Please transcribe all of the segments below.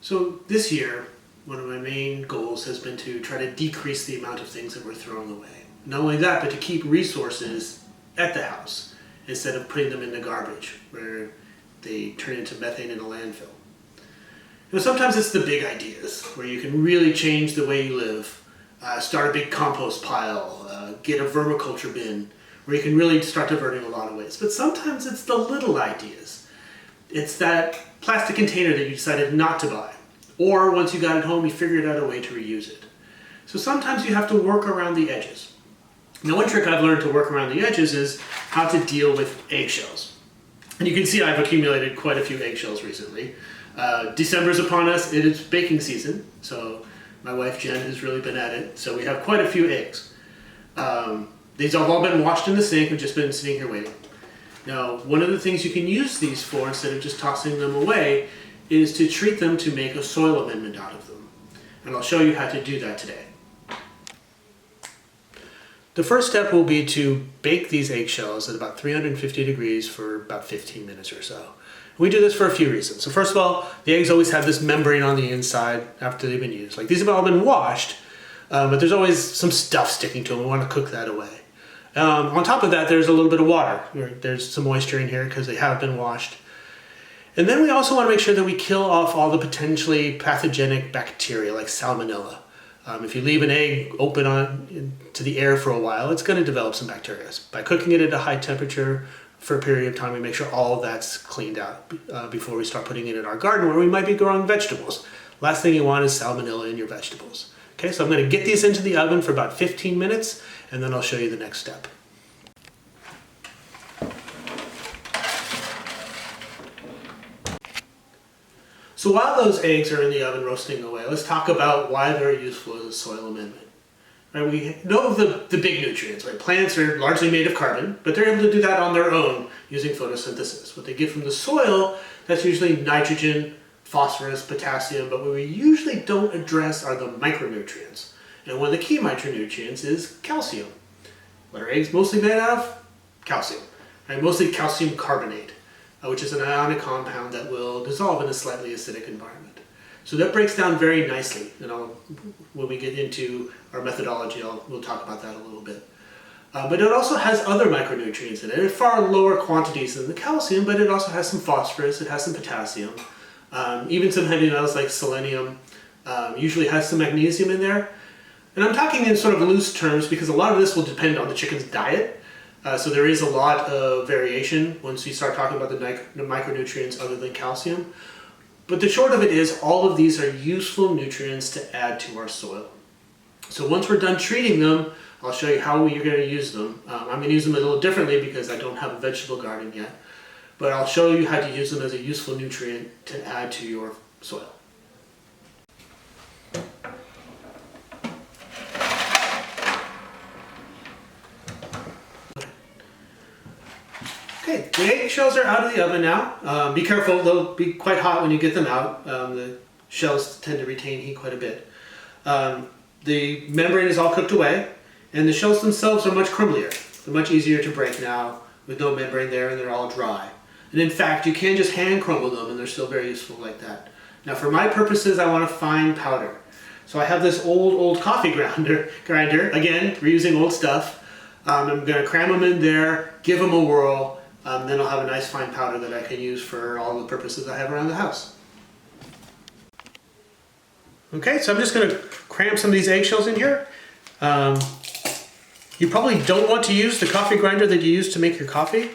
So this year, one of my main goals has been to try to decrease the amount of things that we're throwing away. Not only that, but to keep resources at the house instead of putting them in the garbage where they turn into methane in a landfill. Sometimes it's the big ideas where you can really change the way you live, start a big compost pile, get a vermiculture bin, where you can really start diverting a lot of waste. But sometimes it's the little ideas. It's that plastic container that you decided not to buy. Or once you got it home, you figured out a way to reuse it. So sometimes you have to work around the edges. Now, one trick I've learned to work around the edges is how to deal with eggshells. And you can see I've accumulated quite a few eggshells recently. December's upon us, it is baking season, so my wife Jen has really been at it. So we have quite a few eggs. These have all been washed in the sink and just been sitting here waiting. Now, one of the things you can use these for, instead of just tossing them away, is to treat them to make a soil amendment out of them. And I'll show you how to do that today. The first step will be to bake these eggshells at about 350 degrees for about 15 minutes or so. We do this for a few reasons. So first of all, the eggs always have this membrane on the inside after they've been used. Like, these have all been washed, but there's always some stuff sticking to them. We want to cook that away. On top of that, there's a little bit of water. There's some moisture in here because they have been washed. And then we also want to make sure that we kill off all the potentially pathogenic bacteria like salmonella. If you leave an egg open to the air for a while, it's going to develop some bacteria. By cooking it at a high temperature for a period of time, we make sure all that's cleaned out before we start putting it in our garden where we might be growing vegetables. Last thing you want is salmonella in your vegetables. Okay, so I'm going to get these into the oven for about 15 minutes, and then I'll show you the next step. So while those eggs are in the oven roasting away, let's talk about why they're useful as a soil amendment. Right, we know of the big nutrients, right? Plants are largely made of carbon, but they're able to do that on their own using photosynthesis. What they get from the soil, that's usually nitrogen, phosphorus, potassium, but what we usually don't address are the micronutrients. And one of the key micronutrients is calcium. What are eggs mostly made out of? Calcium, right? Mostly calcium carbonate, which is an ionic compound that will dissolve in a slightly acidic environment. So that breaks down very nicely, and when we get into our methodology, we'll talk about that a little bit. But it also has other micronutrients in it at far lower quantities than the calcium, but it also has some phosphorus, it has some potassium, even some heavy metals like selenium, usually has some magnesium in there. And I'm talking in sort of loose terms because a lot of this will depend on the chicken's diet. So there is a lot of variation once you start talking about the micronutrients other than calcium. But the short of it is all of these are useful nutrients to add to our soil. So once we're done treating them, I'll show you how you're going to use them. I'm going to use them a little differently because I don't have a vegetable garden yet. But I'll show you how to use them as a useful nutrient to add to your soil. Okay, the eggshells are out of the oven now. Be careful, they'll be quite hot when you get them out. The shells tend to retain heat quite a bit. The membrane is all cooked away, and the shells themselves are much crumblier. They're much easier to break now with no membrane there, and they're all dry. And in fact, you can just hand crumble them, and they're still very useful like that. Now for my purposes, I want a fine powder. So I have this old coffee grinder, again, reusing old stuff. I'm going to cram them in there, give them a whirl, then I'll have a nice fine powder that I can use for all the purposes I have around the house. Okay, so I'm just going to cram some of these eggshells in here. You probably don't want to use the coffee grinder that you use to make your coffee,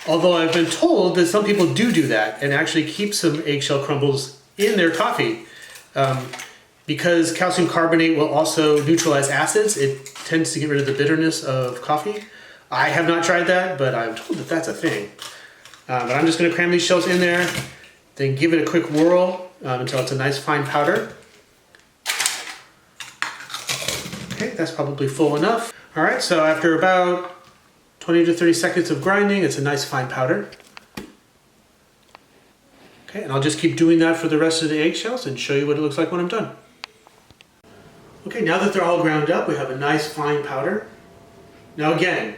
although I've been told that some people do that and actually keep some eggshell crumbles in their coffee. Because calcium carbonate will also neutralize acids, it tends to get rid of the bitterness of coffee. I have not tried that, but I'm told that that's a thing. But I'm just going to cram these shells in there, then give it a quick whirl until it's a nice fine powder. Okay, that's probably full enough. All right, so after about 20 to 30 seconds of grinding, it's a nice fine powder. Okay, and I'll just keep doing that for the rest of the eggshells and show you what it looks like when I'm done. Okay, now that they're all ground up, we have a nice fine powder. Now again,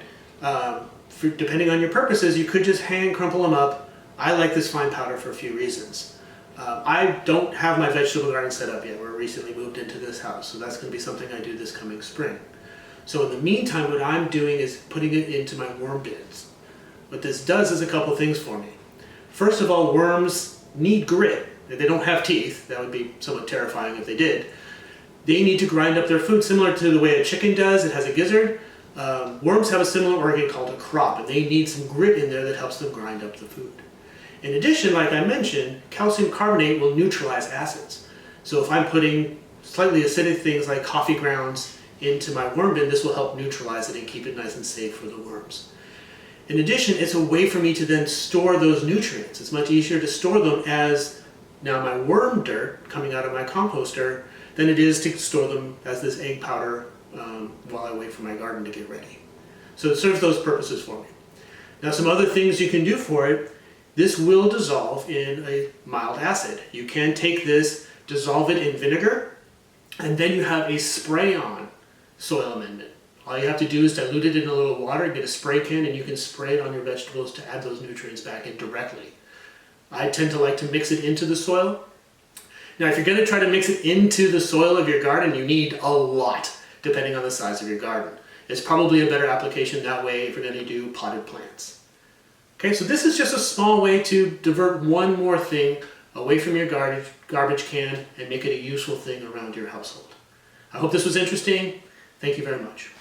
depending on your purposes, you could just hand crumple them up. I like this fine powder for a few reasons. I don't have my vegetable garden set up yet. We're recently moved into this house, so that's going to be something I do this coming spring. So in the meantime, what I'm doing is putting it into my worm bins. What this does is a couple things for me. First of all, worms need grit. They don't have teeth. That would be somewhat terrifying if they did. They need to grind up their food similar to the way a chicken does. It has a gizzard. Worms have a similar organ called a crop, and they need some grit in there that helps them grind up the food. In addition, like I mentioned, calcium carbonate will neutralize acids. So if I'm putting slightly acidic things like coffee grounds into my worm bin, this will help neutralize it and keep it nice and safe for the worms. In addition, it's a way for me to then store those nutrients. It's much easier to store them as now my worm dirt coming out of my composter than it is to store them as this egg powder while I wait for my garden to get ready. So it serves those purposes for me. Now some other things you can do for it. This will dissolve in a mild acid. You can take this, dissolve it in vinegar, and then you have a spray-on soil amendment. All you have to do is dilute it in a little water, get a spray can, and you can spray it on your vegetables to add those nutrients back in directly. I tend to like to mix it into the soil. Now, if you're going to try to mix it into the soil of your garden, you need a lot, depending on the size of your garden. It's probably a better application that way if you're going to do potted plants. Okay, so this is just a small way to divert one more thing away from your garbage can and make it a useful thing around your household. I hope this was interesting. Thank you very much.